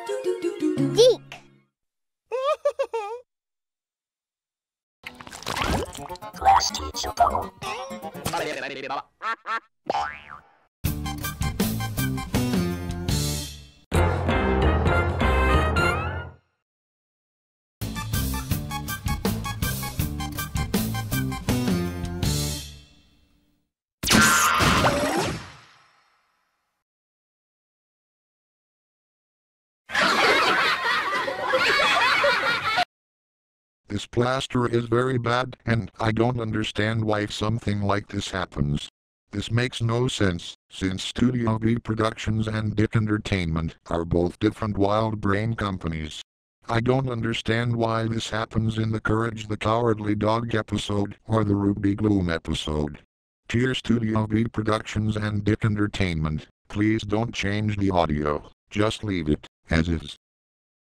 Geek. Class teacher bubble. This plaster is very bad, and I don't understand why something like this happens. This makes no sense, since Studio B Productions and Dick Entertainment are both different Wild Brain companies. I don't understand why this happens in the Courage the Cowardly Dog episode or the Ruby Gloom episode. Dear Studio B Productions and Dick Entertainment, please don't change the audio, just leave it as is.